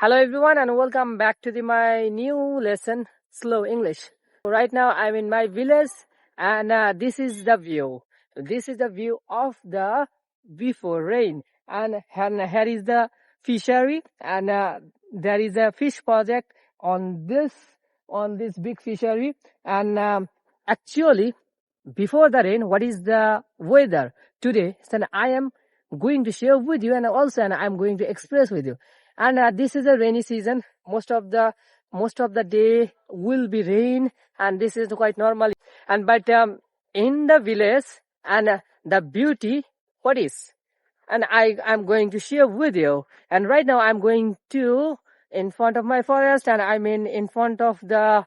Hello everyone and welcome back to my new lesson, Slow English. Right now I'm in my village and this is the view. This is the view of the before rain and here is the fishery and there is a fish project on this big fishery and actually before the rain what is the weather today. So I am going to share with you and also I'm going to express with you. And this is a rainy season. Most of the day will be rain, and this is quite normal. And but in the village, and the beauty, what is? And I'm going to share with you. And right now I'm going to in front of my forest, and I mean in front of the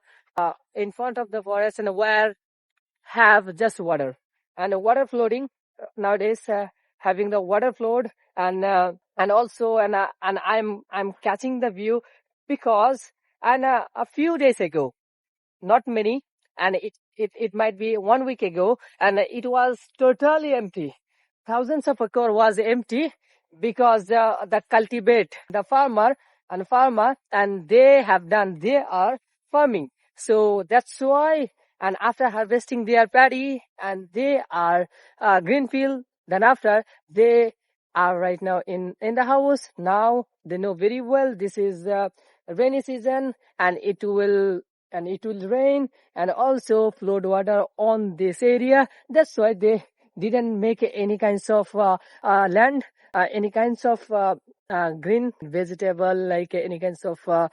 forest, and where have just water and water floating nowadays, having the water flowed and also and I'm catching the view because and a few days ago, not many, and it might be 1 week ago, and it was totally empty. Thousands of acre was empty because the cultivate the farmer and they are farming. So that's why, and after harvesting their paddy and they are green field, then after they are right now in the house. Now they know very well this is rainy season and it will rain and also flood water on this area. That's why they didn't make any kinds of land, any kinds of green vegetable, like any kinds of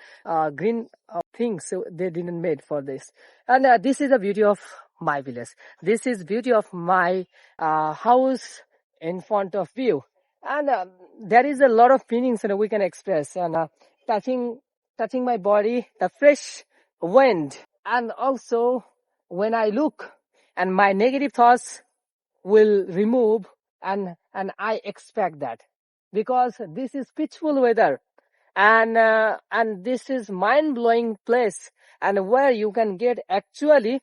green things. So they didn't made for this. And this is the beauty of my village. This is beauty of my house in front of you. And there is a lot of feelings that we can express, and touching my body, the fresh wind, and also when I look and my negative thoughts will remove, and I expect that because this is peaceful weather, and this is mind blowing place, and where you can get actually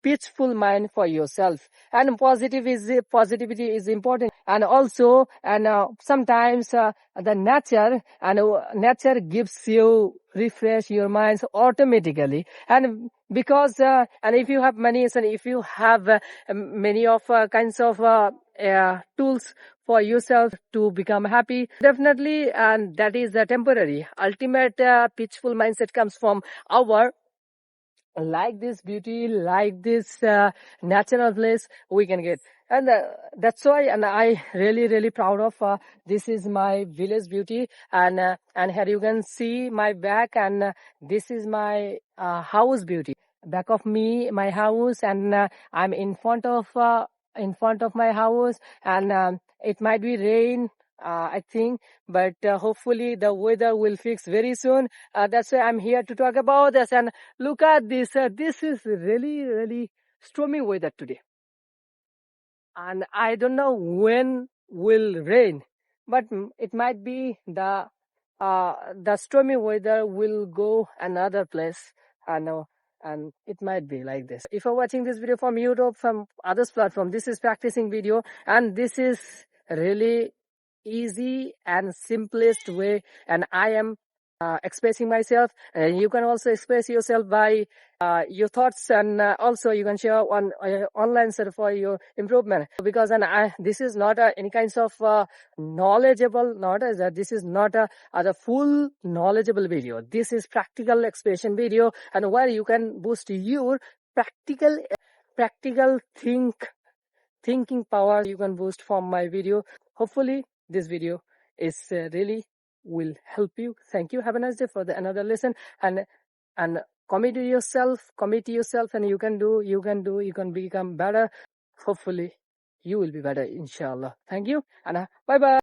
peaceful mind for yourself. And positivity is important, and also and sometimes the nature gives you refresh your minds automatically. And because and if you have money, and if you have many of kinds of tools for yourself to become happy, definitely, and that is temporary. Ultimate peaceful mindset comes from our like this beauty, like this natural place we can get. And that's why, and I really proud of this is my village beauty. And here you can see my back, and this is my house beauty. Back of me, my house, and I'm in front of my house, and it might be rain, I think, but hopefully the weather will fix very soon. That's why I'm here to talk about this. And look at this. This is really stormy weather today. And I don't know when will rain, but it might be the stormy weather will go another place. I know, and it might be like this. If you're watching this video from YouTube, from others platform, this is practicing video, and this is really easy and simplest way, and I am expressing myself. And you can also express yourself by your thoughts, and also you can share on online set for your improvement. Because this is not any kinds of knowledgeable, not as this is not the full knowledgeable video. This is practical expression video, and where you can boost your practical thinking power. You can boost from my video. Hopefully this video is really will help you. Thank you. Have a nice day for another lesson. And commit to yourself, and you can become better. Hopefully you will be better, inshallah. Thank you, and bye bye.